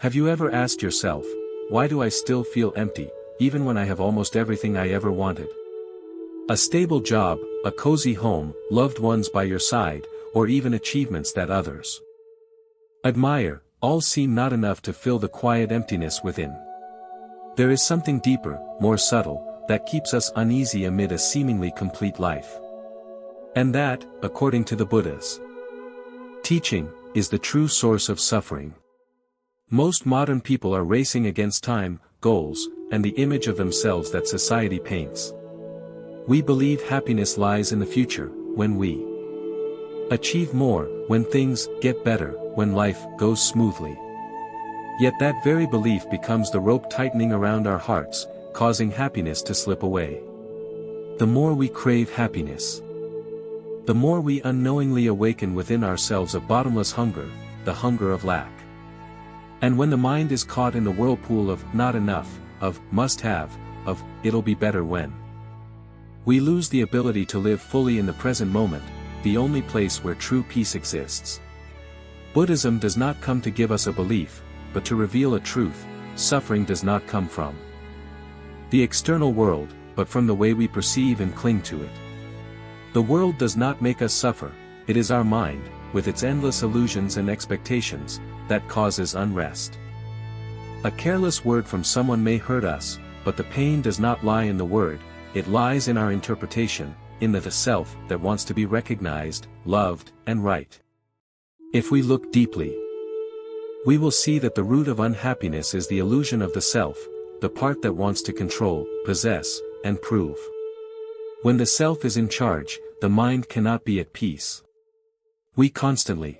Have you ever asked yourself, why do I still feel empty, even when I have almost everything I ever wanted? A stable job, a cozy home, loved ones by your side, or even achievements that others admire, all seem not enough to fill the quiet emptiness within. There is something deeper, more subtle, that keeps us uneasy amid a seemingly complete life. And that, according to the Buddha's teaching, is the true source of suffering. Most modern people are racing against time, goals, and the image of themselves that society paints. We believe happiness lies in the future, when we achieve more, when things get better, when life goes smoothly. Yet that very belief becomes the rope tightening around our hearts, causing happiness to slip away. The more we crave happiness, the more we unknowingly awaken within ourselves a bottomless hunger, the hunger of lack. And when the mind is caught in the whirlpool of not enough, of must have, of it'll be better when, we lose the ability to live fully in the present moment, the only place where true peace exists. Buddhism does not come to give us a belief, but to reveal a truth. Suffering does not come from the external world, but from the way we perceive and cling to it. The world does not make us suffer, it is our mind, with its endless illusions and expectations, that causes unrest. A careless word from someone may hurt us, but the pain does not lie in the word, it lies in our interpretation, in the self that wants to be recognized, loved, and right. If we look deeply, we will see that the root of unhappiness is the illusion of the self, the part that wants to control, possess, and prove. When the self is in charge, the mind cannot be at peace. We constantly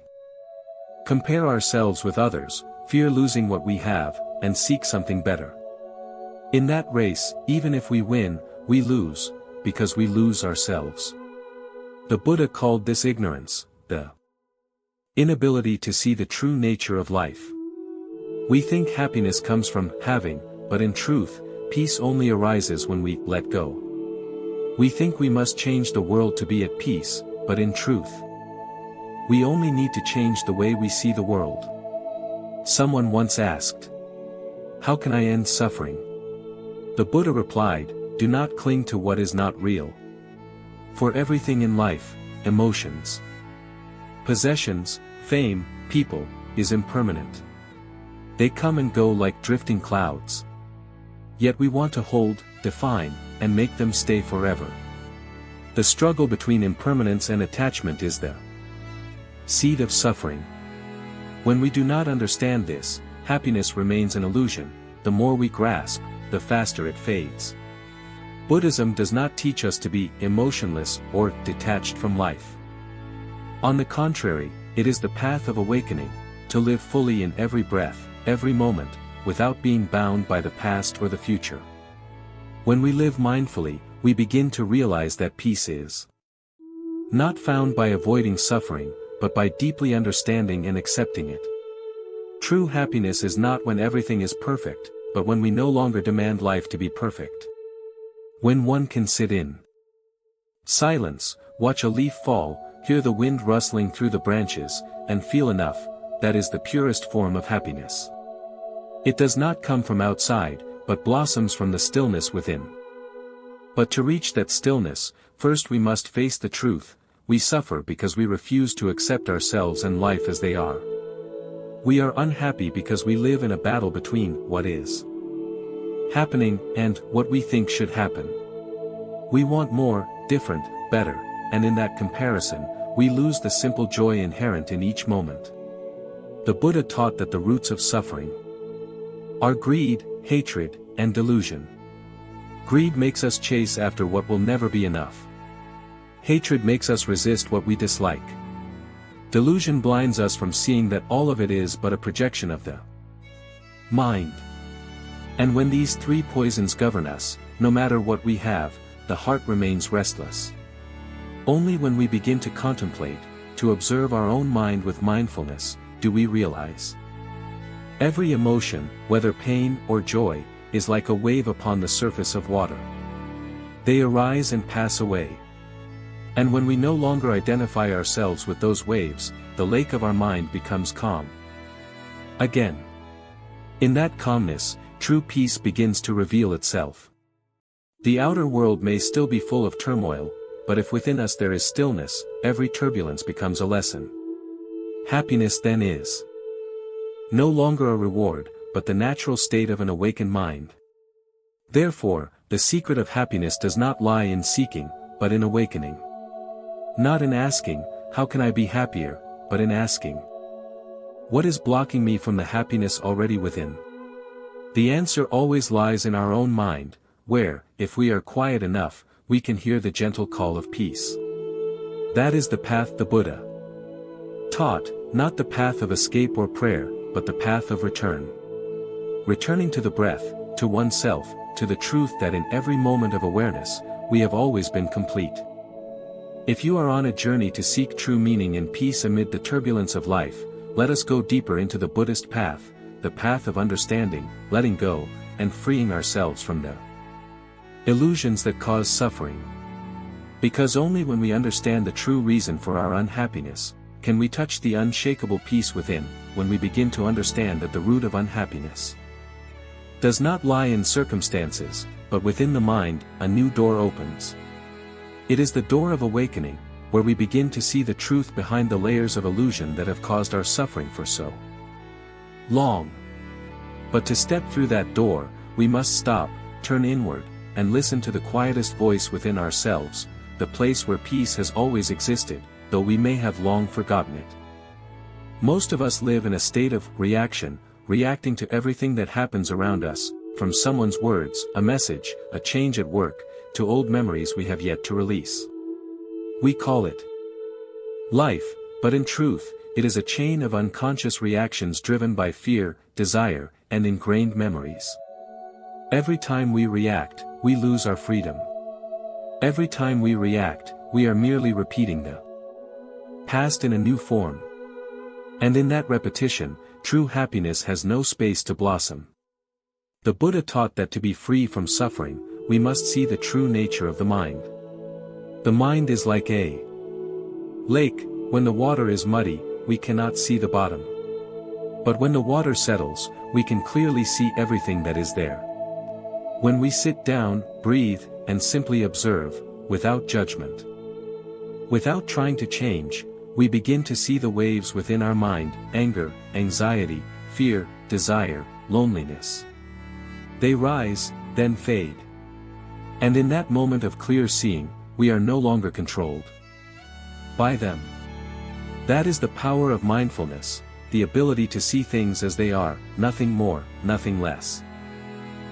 compare ourselves with others, fear losing what we have, and seek something better. In that race, even if we win, we lose, because we lose ourselves. The Buddha called this ignorance, the inability to see the true nature of life. We think happiness comes from having, but in truth, peace only arises when we let go. We think we must change the world to be at peace, but in truth, we only need to change the way we see the world. Someone once asked, "How can I end suffering?" The Buddha replied, "Do not cling to what is not real. For everything in life, emotions, possessions, fame, people, is impermanent. They come and go like drifting clouds. Yet we want to hold, define, and make them stay forever. The struggle between impermanence and attachment is the seed of suffering. When we do not understand this, happiness remains an illusion, the more we grasp, the faster it fades." Buddhism does not teach us to be emotionless or detached from life. On the contrary, it is the path of awakening, to live fully in every breath, every moment, without being bound by the past or the future. When we live mindfully, we begin to realize that peace is not found by avoiding suffering, but by deeply understanding and accepting it. True happiness is not when everything is perfect, but when we no longer demand life to be perfect. When one can sit in silence, watch a leaf fall, hear the wind rustling through the branches, and feel enough, that is the purest form of happiness. It does not come from outside, but blossoms from the stillness within. But to reach that stillness, first we must face the truth: we suffer because we refuse to accept ourselves and life as they are. We are unhappy because we live in a battle between what is happening and what we think should happen. We want more, different, better, and in that comparison, we lose the simple joy inherent in each moment. The Buddha taught that the roots of suffering are greed, hatred, and delusion. Greed makes us chase after what will never be enough. Hatred makes us resist what we dislike. Delusion blinds us from seeing that all of it is but a projection of the mind. And when these three poisons govern us, no matter what we have, the heart remains restless. Only when we begin to contemplate, to observe our own mind with mindfulness, do we realize every emotion, whether pain or joy, is like a wave upon the surface of water. They arise and pass away. And when we no longer identify ourselves with those waves, the lake of our mind becomes calm again. In that calmness, true peace begins to reveal itself. The outer world may still be full of turmoil, but if within us there is stillness, every turbulence becomes a lesson. Happiness then is no longer a reward, but the natural state of an awakened mind. Therefore, the secret of happiness does not lie in seeking, but in awakening. Not in asking, how can I be happier, but in asking, what is blocking me from the happiness already within? The answer always lies in our own mind, where, if we are quiet enough, we can hear the gentle call of peace. That is the path the Buddha taught, not the path of escape or prayer, but the path of return. Returning to the breath, to oneself, to the truth that in every moment of awareness, we have always been complete. If you are on a journey to seek true meaning and peace amid the turbulence of life, let us go deeper into the Buddhist path, the path of understanding, letting go, and freeing ourselves from the illusions that cause suffering. Because only when we understand the true reason for our unhappiness, can we touch the unshakable peace within, when we begin to understand that the root of unhappiness does not lie in circumstances, but within the mind, a new door opens. It is the door of awakening, where we begin to see the truth behind the layers of illusion that have caused our suffering for so long. But to step through that door, we must stop, turn inward, and listen to the quietest voice within ourselves, the place where peace has always existed, though we may have long forgotten it. Most of us live in a state of reaction, reacting to everything that happens around us, from someone's words, a message, a change at work, to old memories we have yet to release. We call it life, but in truth, it is a chain of unconscious reactions driven by fear, desire, and ingrained memories. Every time we react, we lose our freedom. Every time we react, we are merely repeating the past in a new form. And in that repetition, true happiness has no space to blossom. The Buddha taught that to be free from suffering, we must see the true nature of the mind. The mind is like a lake. When the water is muddy, we cannot see the bottom. But when the water settles, we can clearly see everything that is there. When we sit down, breathe, and simply observe, without judgment, without trying to change, we begin to see the waves within our mind: anger, anxiety, fear, desire, loneliness. They rise, then fade. And in that moment of clear seeing, we are no longer controlled by them. That is the power of mindfulness, the ability to see things as they are, nothing more, nothing less.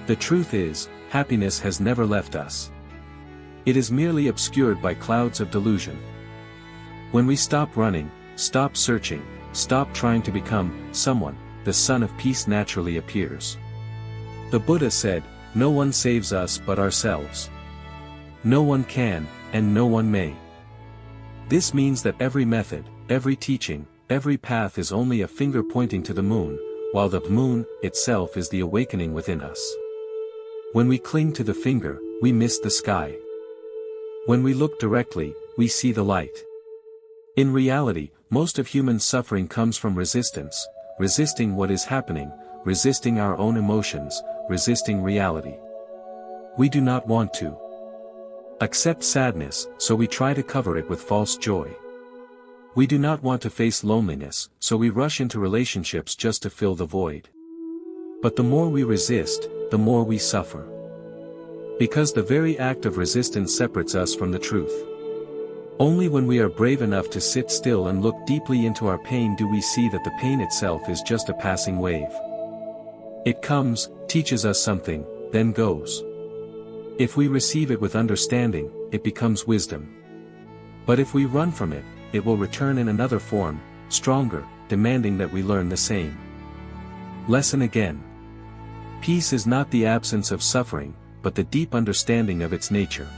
The truth is, happiness has never left us. It is merely obscured by clouds of delusion. When we stop running, stop searching, stop trying to become someone, the Son of Peace naturally appears. The Buddha said, "No one saves us but ourselves. No one can, and no one may." This means that every method, every teaching, every path is only a finger pointing to the moon, while the moon itself is the awakening within us. When we cling to the finger, we miss the sky. When we look directly, we see the light. In reality, most of human suffering comes from resistance, resisting what is happening, resisting our own emotions, resisting reality. We do not want to accept sadness, so we try to cover it with false joy. We do not want to face loneliness, so we rush into relationships just to fill the void. But the more we resist, the more we suffer. Because the very act of resistance separates us from the truth. Only when we are brave enough to sit still and look deeply into our pain do we see that the pain itself is just a passing wave. It comes, teaches us something, then goes. If we receive it with understanding, it becomes wisdom. But if we run from it, it will return in another form, stronger, demanding that we learn the same lesson again. Peace is not the absence of suffering, but the deep understanding of its nature.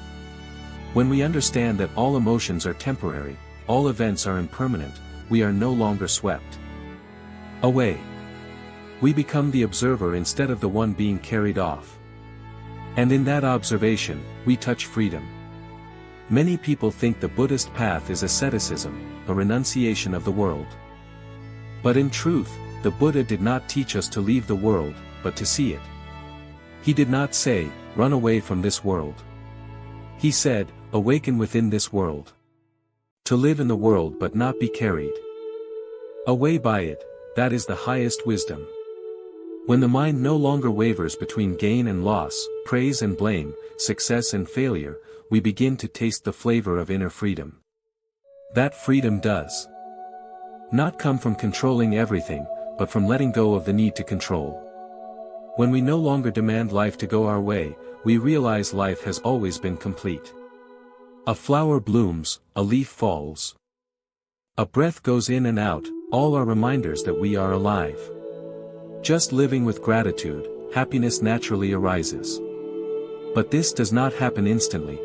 When we understand that all emotions are temporary, all events are impermanent, we are no longer swept away. We become the observer instead of the one being carried off. And in that observation, we touch freedom. Many people think the Buddhist path is asceticism, a renunciation of the world. But in truth, the Buddha did not teach us to leave the world, but to see it. He did not say, run away from this world. He said, awaken within this world. To live in the world but not be carried away by it, that is the highest wisdom. When the mind no longer wavers between gain and loss, praise and blame, success and failure, we begin to taste the flavor of inner freedom. That freedom does not come from controlling everything, but from letting go of the need to control. When we no longer demand life to go our way, we realize life has always been complete. A flower blooms, a leaf falls. A breath goes in and out, all are reminders that we are alive. Just living with gratitude, happiness naturally arises. But this does not happen instantly.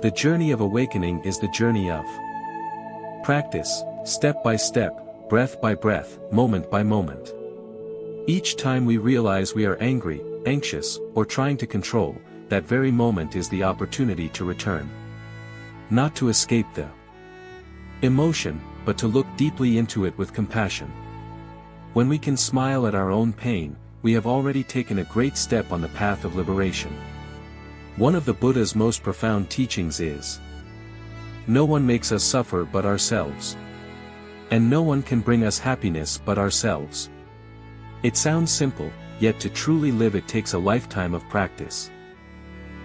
The journey of awakening is the journey of practice, step by step, breath by breath, moment by moment. Each time we realize we are angry, anxious, or trying to control, that very moment is the opportunity to return. Not to escape the emotion, but to look deeply into it with compassion. When we can smile at our own pain, we have already taken a great step on the path of liberation. One of the Buddha's most profound teachings is, no one makes us suffer but ourselves. And no one can bring us happiness but ourselves. It sounds simple, yet to truly live it takes a lifetime of practice.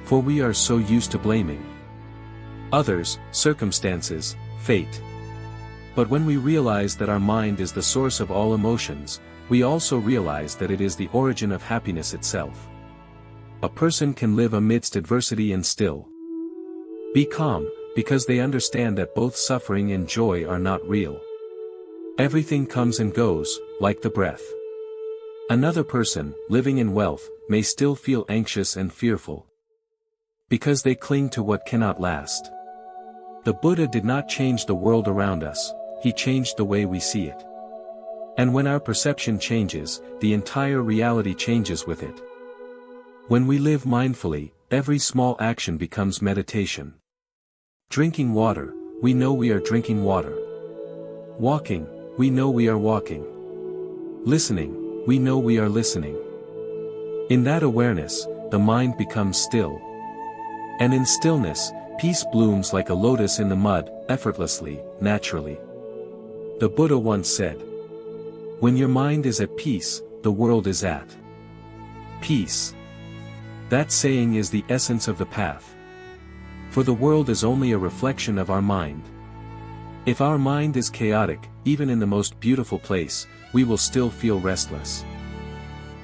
For we are so used to blaming others, circumstances, fate. But when we realize that our mind is the source of all emotions, we also realize that it is the origin of happiness itself. A person can live amidst adversity and still be calm, because they understand that both suffering and joy are not real. Everything comes and goes, like the breath. Another person, living in wealth, may still feel anxious and fearful, because they cling to what cannot last. The Buddha did not change the world around us, he changed the way we see it. And when our perception changes, the entire reality changes with it. When we live mindfully, every small action becomes meditation. Drinking water, we know we are drinking water. Walking, we know we are walking. Listening, we know we are listening. In that awareness, the mind becomes still. And in stillness, peace blooms like a lotus in the mud, effortlessly, naturally. The Buddha once said, when your mind is at peace, the world is at peace. That saying is the essence of the path. For the world is only a reflection of our mind. If our mind is chaotic, even in the most beautiful place, we will still feel restless.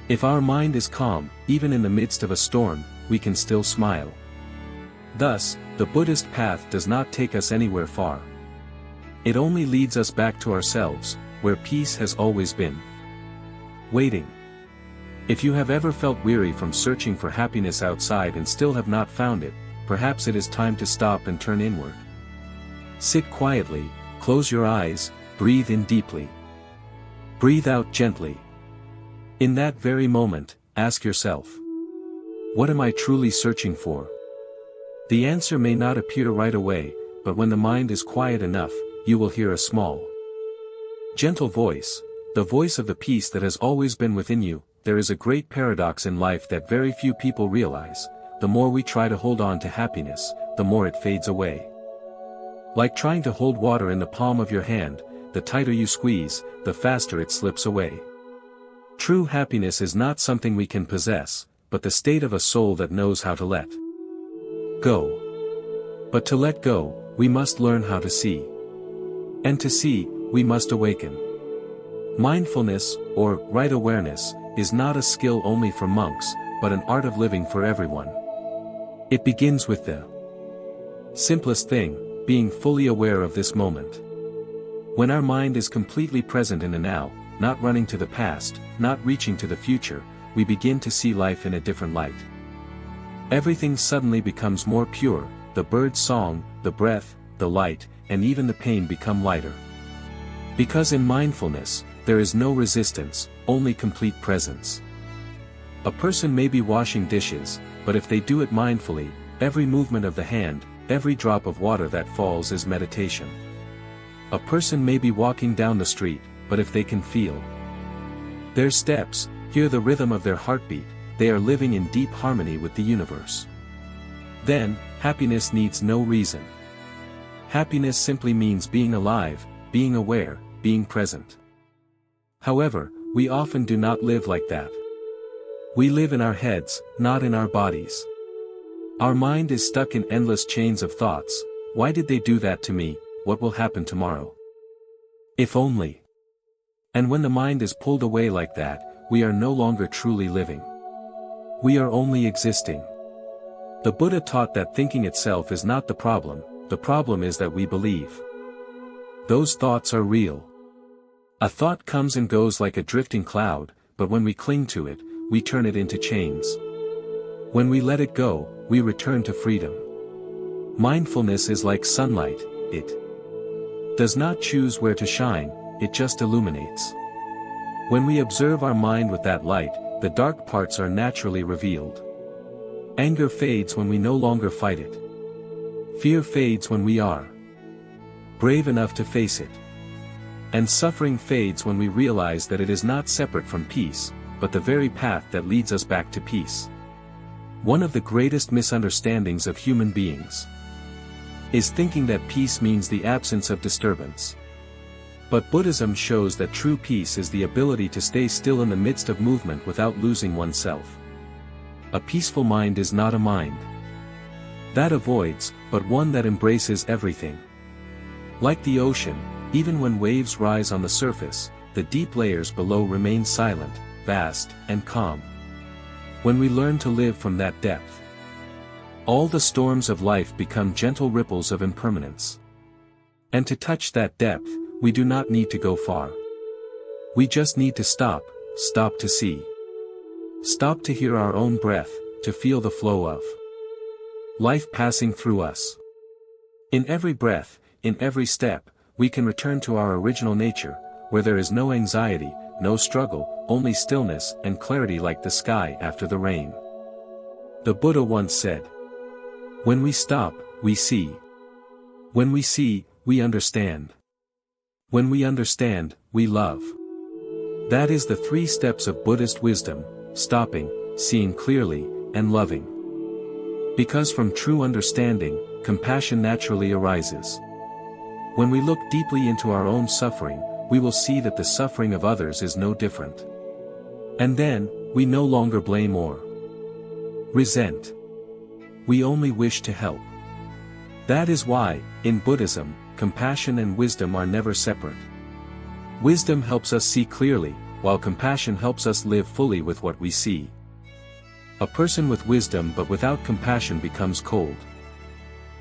If our mind is calm, even in the midst of a storm, we can still smile. Thus, the Buddhist path does not take us anywhere far. It only leads us back to ourselves, where peace has always been waiting. If you have ever felt weary from searching for happiness outside and still have not found it, perhaps it is time to stop and turn inward. Sit quietly, close your eyes, breathe in deeply. Breathe out gently. In that very moment, ask yourself, what am I truly searching for? The answer may not appear right away, but when the mind is quiet enough, you will hear a small, gentle voice, the voice of the peace that has always been within you. There is a great paradox in life that very few people realize: the more we try to hold on to happiness, the more it fades away. Like trying to hold water in the palm of your hand, the tighter you squeeze, the faster it slips away. True happiness is not something we can possess, but the state of a soul that knows how to let go. But to let go, we must learn how to see. And to see, we must awaken. Mindfulness, or right awareness, is not a skill only for monks, but an art of living for everyone. It begins with the simplest thing, being fully aware of this moment. When our mind is completely present in the now, not running to the past, not reaching to the future, we begin to see life in a different light. Everything suddenly becomes more pure, the bird's song, the breath, the light, and even the pain become lighter. Because in mindfulness, there is no resistance, only complete presence. A person may be washing dishes, but if they do it mindfully, every movement of the hand, every drop of water that falls is meditation. A person may be walking down the street, but if they can feel Their steps, hear the rhythm of their heartbeat, they are living in deep harmony with the universe. Then, happiness needs no reason. Happiness simply means being alive, being aware, being present. However, we often do not live like that. We live in our heads, not in our bodies. Our mind is stuck in endless chains of thoughts. Why did they do that to me? What will happen tomorrow? If only. And when the mind is pulled away like that, we are no longer truly living. We are only existing. The Buddha taught that thinking itself is not the problem is that we believe. Those thoughts are real. A thought comes and goes like a drifting cloud, but when we cling to it, we turn it into chains. When we let it go, we return to freedom. Mindfulness is like sunlight, it does not choose where to shine, it just illuminates. When we observe our mind with that light, the dark parts are naturally revealed. Anger fades when we no longer fight it. Fear fades when we are brave enough to face it. And suffering fades when we realize that it is not separate from peace, but the very path that leads us back to peace. One of the greatest misunderstandings of human beings is thinking that peace means the absence of disturbance. But Buddhism shows that true peace is the ability to stay still in the midst of movement without losing oneself. A peaceful mind is not a mind that avoids, but one that embraces everything. Like the ocean, even when waves rise on the surface, the deep layers below remain silent, vast, and calm. When we learn to live from that depth, all the storms of life become gentle ripples of impermanence. And to touch that depth, we do not need to go far. We just need to stop to see. Stop to hear our own breath, to feel the flow of life passing through us. In every breath, in every step, we can return to our original nature, where there is no anxiety, no struggle, only stillness and clarity like the sky after the rain. The Buddha once said, "When we stop, we see. When we see, we understand. When we understand, we love." That is the 3 steps of Buddhist wisdom: stopping, seeing clearly, and loving. Because from true understanding, compassion naturally arises. When we look deeply into our own suffering, we will see that the suffering of others is no different. And then, we no longer blame or resent. We only wish to help. That is why, in Buddhism, compassion and wisdom are never separate. Wisdom helps us see clearly, while compassion helps us live fully with what we see. A person with wisdom but without compassion becomes cold.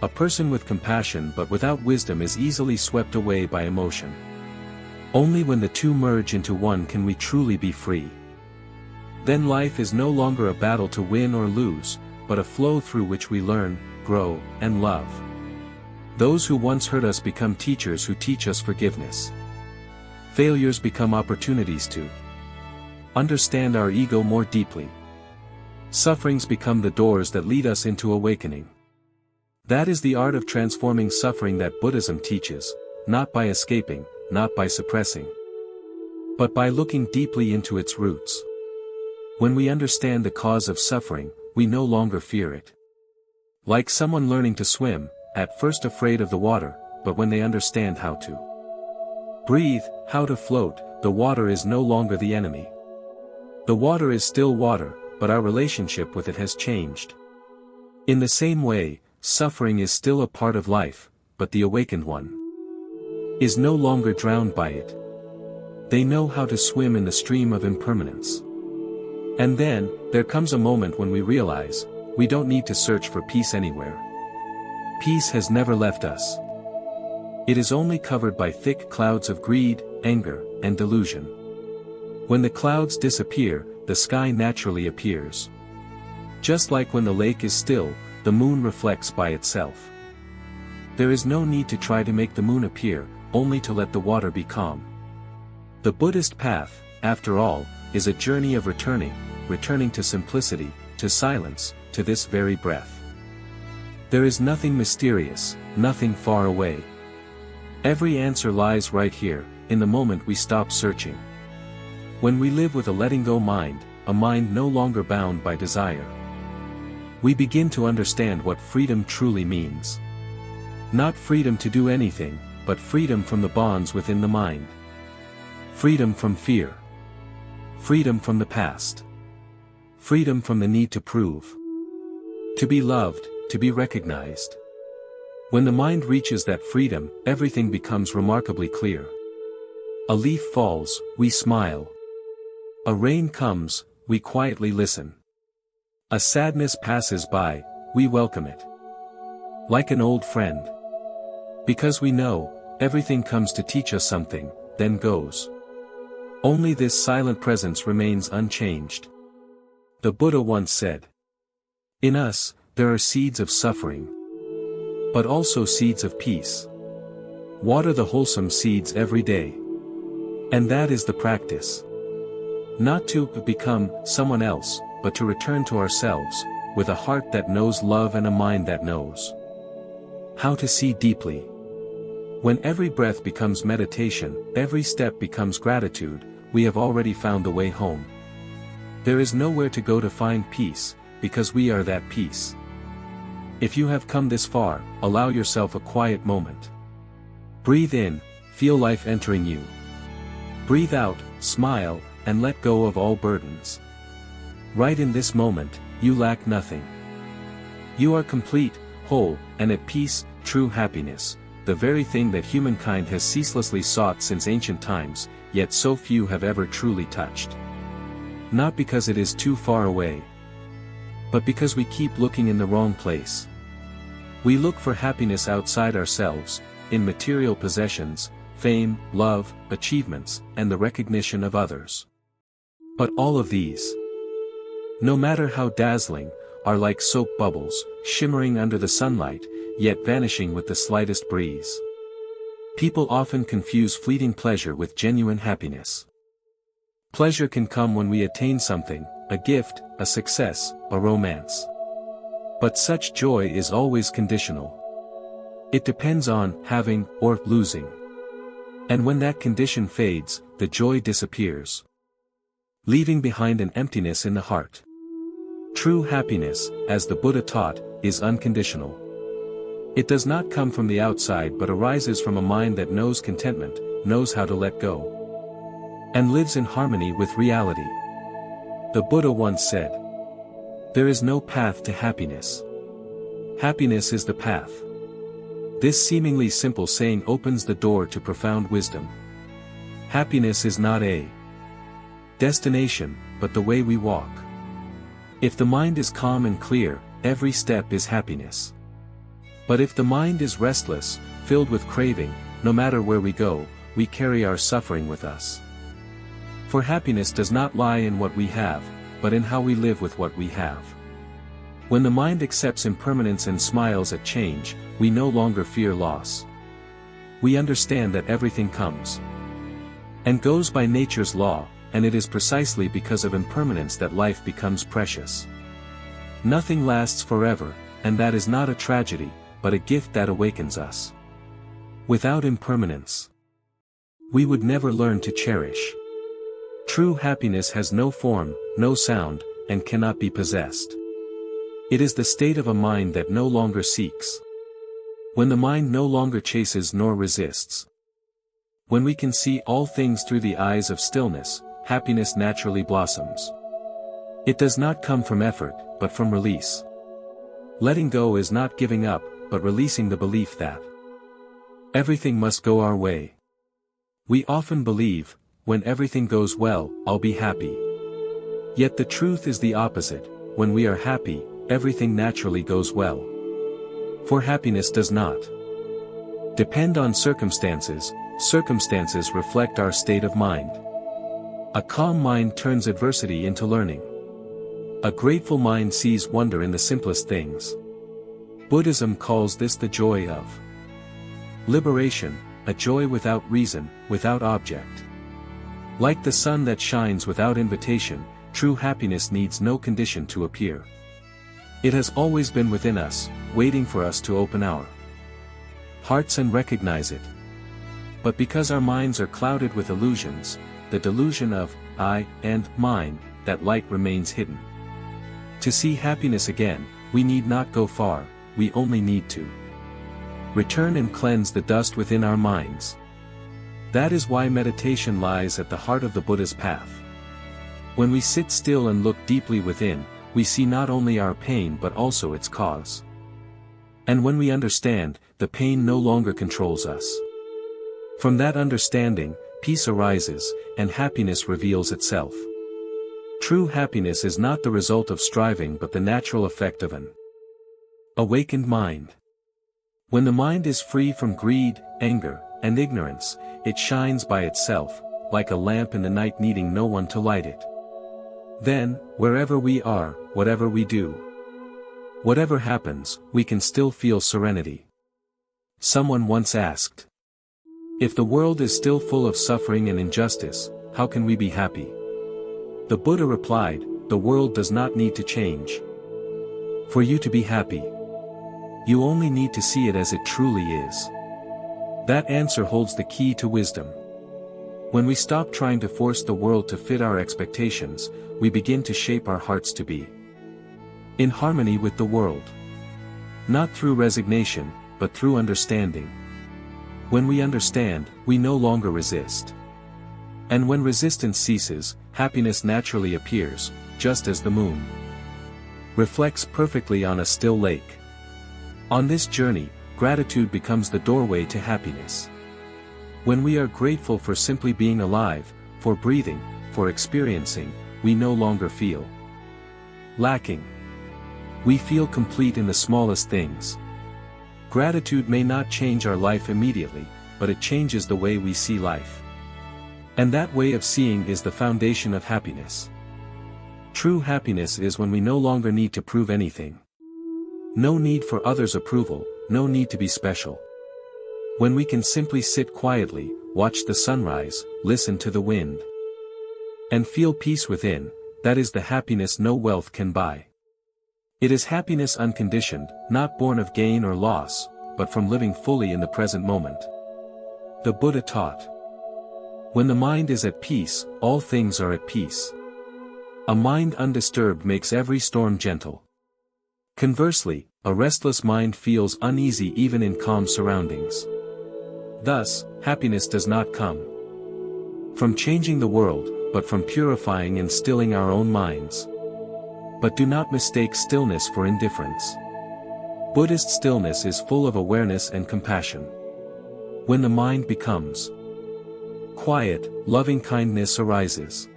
A person with compassion but without wisdom is easily swept away by emotion. Only when the two merge into one can we truly be free. Then life is no longer a battle to win or lose, but a flow through which we learn, grow, and love. Those who once hurt us become teachers who teach us forgiveness. Failures become opportunities to understand our ego more deeply. Sufferings become the doors that lead us into awakening. That is the art of transforming suffering that Buddhism teaches, not by escaping, not by suppressing, but by looking deeply into its roots. When we understand the cause of suffering, we no longer fear it. Like someone learning to swim, at first afraid of the water, but when they understand how to breathe, how to float, the water is no longer the enemy. The water is still water, but our relationship with it has changed. In the same way, suffering is still a part of life, but the awakened one is no longer drowned by it. They know how to swim in the stream of impermanence. And then, there comes a moment when we realize, we don't need to search for peace anywhere. Peace has never left us. It is only covered by thick clouds of greed, anger, and delusion. When the clouds disappear, the sky naturally appears. Just like when the lake is still, the moon reflects by itself. There is no need to try to make the moon appear, only to let the water be calm. The Buddhist path, after all, is a journey of returning to simplicity, to silence, to this very breath. There is nothing mysterious, nothing far away. Every answer lies right here, in the moment we stop searching. When we live with a letting go mind, a mind no longer bound by desire, we begin to understand what freedom truly means. Not freedom to do anything, but freedom from the bonds within the mind. Freedom from fear. Freedom from the past. Freedom from the need to prove. To be loved, to be recognized. When the mind reaches that freedom, everything becomes remarkably clear. A leaf falls, we smile. A rain comes, we quietly listen. A sadness passes by, we welcome it. Like an old friend. Because we know, everything comes to teach us something, then goes. Only this silent presence remains unchanged. The Buddha once said, "In us, there are seeds of suffering, but also seeds of peace. Water the wholesome seeds every day." And that is the practice. Not to become someone else, but to return to ourselves, with a heart that knows love and a mind that knows how to see deeply. When every breath becomes meditation, every step becomes gratitude, we have already found the way home. There is nowhere to go to find peace, because we are that peace. If you have come this far, allow yourself a quiet moment. Breathe in, feel life entering you. Breathe out, smile, and let go of all burdens. Right in this moment, you lack nothing. You are complete, whole, and at peace. True happiness, the very thing that humankind has ceaselessly sought since ancient times, yet so few have ever truly touched. Not because it is too far away, but because we keep looking in the wrong place. We look for happiness outside ourselves, in material possessions, fame, love, achievements, and the recognition of others. But all of these, no matter how dazzling, are like soap bubbles, shimmering under the sunlight, yet vanishing with the slightest breeze. People often confuse fleeting pleasure with genuine happiness. Pleasure can come when we attain something, a gift, a success, a romance. But such joy is always conditional. It depends on having or losing. And when that condition fades, the joy disappears, leaving behind an emptiness in the heart. True happiness, as the Buddha taught, is unconditional. It does not come from the outside but arises from a mind that knows contentment, knows how to let go, and lives in harmony with reality. The Buddha once said, "There is no path to happiness. Happiness is the path." This seemingly simple saying opens the door to profound wisdom. Happiness is not a destination, but the way we walk. If the mind is calm and clear, every step is happiness. But if the mind is restless, filled with craving, no matter where we go, we carry our suffering with us. For happiness does not lie in what we have, but in how we live with what we have. When the mind accepts impermanence and smiles at change, we no longer fear loss. We understand that everything comes and goes by nature's law, and it is precisely because of impermanence that life becomes precious. Nothing lasts forever, and that is not a tragedy, but a gift that awakens us. Without impermanence, we would never learn to cherish. True happiness has no form, no sound, and cannot be possessed. It is the state of a mind that no longer seeks. When the mind no longer chases nor resists. When we can see all things through the eyes of stillness, happiness naturally blossoms. It does not come from effort, but from release. Letting go is not giving up, but releasing the belief that everything must go our way. We often believe, when everything goes well, I'll be happy. Yet the truth is the opposite. When we are happy, everything naturally goes well. For happiness does not depend on circumstances, circumstances reflect our state of mind. A calm mind turns adversity into learning. A grateful mind sees wonder in the simplest things. Buddhism calls this the joy of liberation, a joy without reason, without object. Like the sun that shines without invitation, true happiness needs no condition to appear. It has always been within us, waiting for us to open our hearts and recognize it. But because our minds are clouded with illusions, the delusion of I, and mine, that light remains hidden. To see happiness again, we need not go far, we only need to return and cleanse the dust within our minds. That is why meditation lies at the heart of the Buddha's path. When we sit still and look deeply within, we see not only our pain but also its cause. And when we understand, the pain no longer controls us. From that understanding, peace arises, and happiness reveals itself. True happiness is not the result of striving but the natural effect of an awakened mind. When the mind is free from greed, anger, and ignorance, it shines by itself, like a lamp in the night needing no one to light it. Then, wherever we are, whatever we do, whatever happens, we can still feel serenity. Someone once asked, if the world is still full of suffering and injustice, how can we be happy? The Buddha replied, the world does not need to change for you to be happy. You only need to see it as it truly is. That answer holds the key to wisdom. When we stop trying to force the world to fit our expectations, we begin to shape our hearts to be in harmony with the world. Not through resignation, but through understanding. When we understand, we no longer resist. And when resistance ceases, happiness naturally appears, just as the moon reflects perfectly on a still lake. On this journey, gratitude becomes the doorway to happiness. When we are grateful for simply being alive, for breathing, for experiencing, we no longer feel lacking. We feel complete in the smallest things. Gratitude may not change our life immediately, but it changes the way we see life. And that way of seeing is the foundation of happiness. True happiness is when we no longer need to prove anything. No need for others' approval, no need to be special. When we can simply sit quietly, watch the sunrise, listen to the wind, and feel peace within, that is the happiness no wealth can buy. It is happiness unconditioned, not born of gain or loss, but from living fully in the present moment. The Buddha taught, when the mind is at peace, all things are at peace. A mind undisturbed makes every storm gentle. Conversely, a restless mind feels uneasy even in calm surroundings. Thus, happiness does not come from changing the world, but from purifying and stilling our own minds. But do not mistake stillness for indifference. Buddhist stillness is full of awareness and compassion. When the mind becomes quiet, loving kindness arises.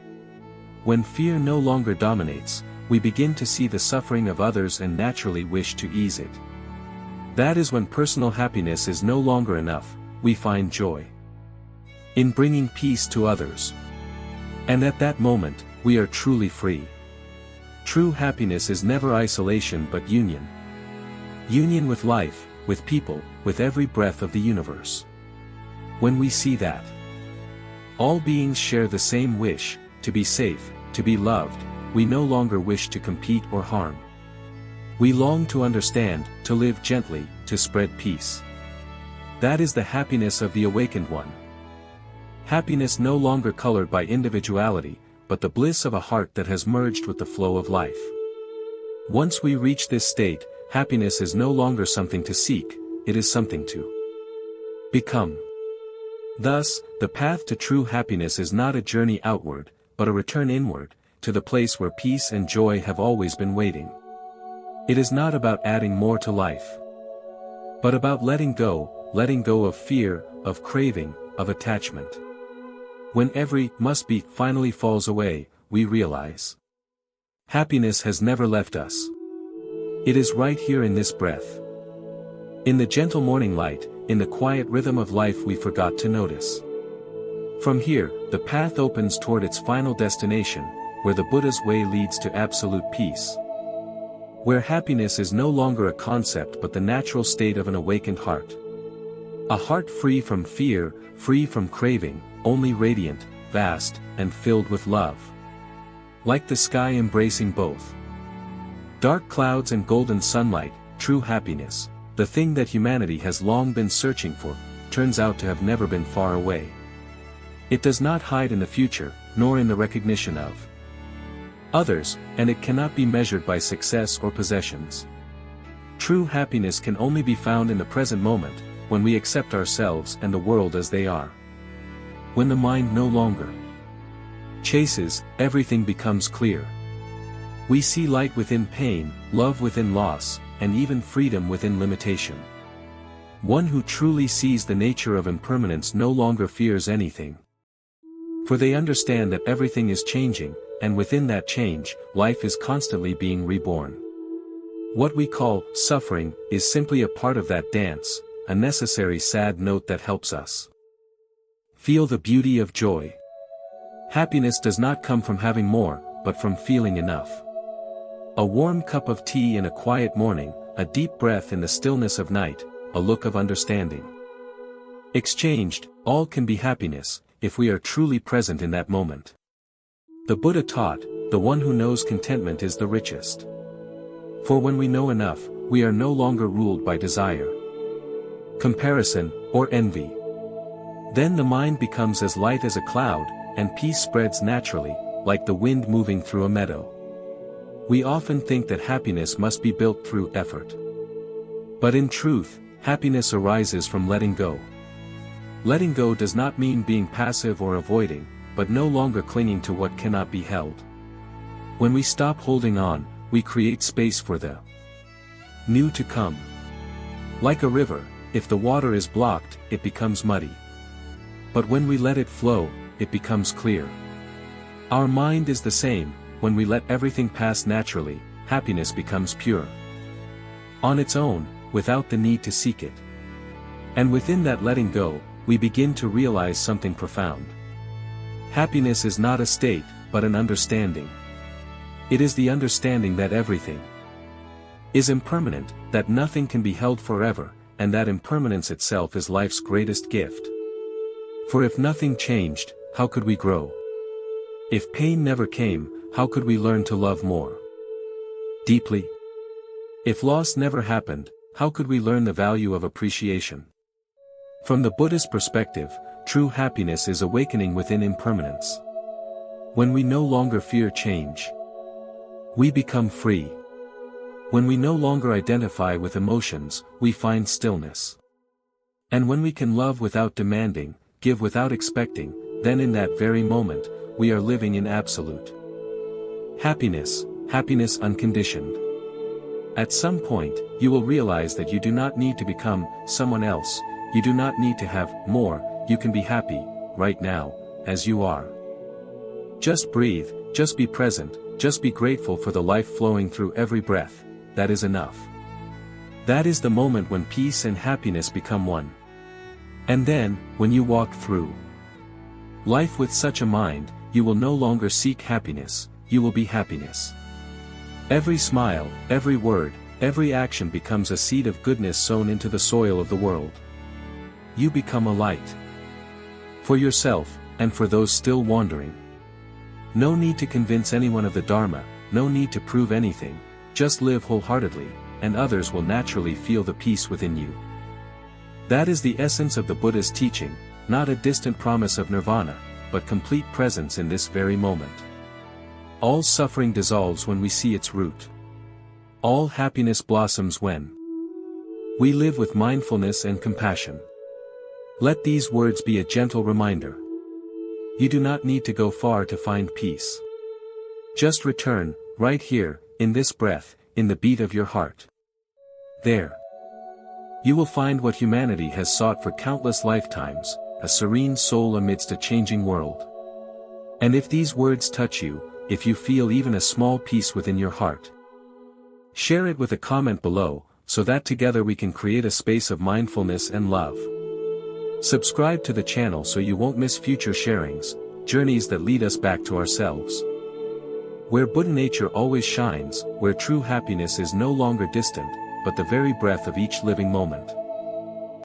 When fear no longer dominates, we begin to see the suffering of others and naturally wish to ease it. That is when personal happiness is no longer enough, we find joy in bringing peace to others. And at that moment, we are truly free. True happiness is never isolation but union. Union with life, with people, with every breath of the universe. When we see that all beings share the same wish, to be safe, to be loved, we no longer wish to compete or harm. We long to understand, to live gently, to spread peace. That is the happiness of the awakened one. Happiness no longer colored by individuality, but the bliss of a heart that has merged with the flow of life. Once we reach this state, happiness is no longer something to seek, it is something to become. Thus, the path to true happiness is not a journey outward, but a return inward, to the place where peace and joy have always been waiting. It is not about adding more to life, but about letting go of fear, of craving, of attachment. When every must be finally falls away, we realize happiness has never left us. It is right here in this breath. In the gentle morning light, in the quiet rhythm of life we forgot to notice. From here, the path opens toward its final destination, where the Buddha's way leads to absolute peace. Where happiness is no longer a concept but the natural state of an awakened heart. A heart free from fear, free from craving, only radiant, vast, and filled with love. Like the sky embracing both dark clouds and golden sunlight, true happiness, the thing that humanity has long been searching for, turns out to have never been far away. It does not hide in the future, nor in the recognition of others, and it cannot be measured by success or possessions. True happiness can only be found in the present moment, when we accept ourselves and the world as they are. When the mind no longer chases, everything becomes clear. We see light within pain, love within loss, and even freedom within limitation. One who truly sees the nature of impermanence no longer fears anything. For they understand that everything is changing, and within that change, life is constantly being reborn. What we call suffering is simply a part of that dance, a necessary sad note that helps us feel the beauty of joy. Happiness does not come from having more, but from feeling enough. A warm cup of tea in a quiet morning, a deep breath in the stillness of night, a look of understanding. Exchanged, all can be happiness, if we are truly present in that moment. The Buddha taught, the one who knows contentment is the richest. For when we know enough, we are no longer ruled by desire, comparison, or envy. Then the mind becomes as light as a cloud, and peace spreads naturally, like the wind moving through a meadow. We often think that happiness must be built through effort. But in truth, happiness arises from letting go. Letting go does not mean being passive or avoiding, but no longer clinging to what cannot be held. When we stop holding on, we create space for the new to come. Like a river, if the water is blocked, it becomes muddy. But when we let it flow, it becomes clear. Our mind is the same. When we let everything pass naturally, happiness becomes pure. On its own, without the need to seek it. And within that letting go, we begin to realize something profound. Happiness is not a state, but an understanding. It is the understanding that everything is impermanent, that nothing can be held forever, and that impermanence itself is life's greatest gift. For if nothing changed, how could we grow? If pain never came, how could we learn to love more deeply? If loss never happened, how could we learn the value of appreciation? From the Buddhist perspective, true happiness is awakening within impermanence. When we no longer fear change, we become free. When we no longer identify with emotions, we find stillness. And when we can love without demanding, give without expecting, then in that very moment, we are living in absolute happiness, happiness unconditioned. At some point, you will realize that you do not need to become someone else, you do not need to have more, you can be happy, right now, as you are. Just breathe, just be present, just be grateful for the life flowing through every breath, that is enough. That is the moment when peace and happiness become one. And then, when you walk through life with such a mind, you will no longer seek happiness, you will be happiness. Every smile, every word, every action becomes a seed of goodness sown into the soil of the world. You become a light. For yourself, and for those still wandering. No need to convince anyone of the Dharma, no need to prove anything, just live wholeheartedly, and others will naturally feel the peace within you. That is the essence of the Buddha's teaching, not a distant promise of nirvana, but complete presence in this very moment. All suffering dissolves when we see its root. All happiness blossoms when we live with mindfulness and compassion. Let these words be a gentle reminder. You do not need to go far to find peace. Just return, right here, in this breath, in the beat of your heart. There. You will find what humanity has sought for countless lifetimes, a serene soul amidst a changing world. And if these words touch you, if you feel even a small peace within your heart, share it with a comment below, so that together we can create a space of mindfulness and love. Subscribe to the channel so you won't miss future sharings, journeys that lead us back to ourselves. Where Buddha nature always shines, where true happiness is no longer distant, but the very breath of each living moment.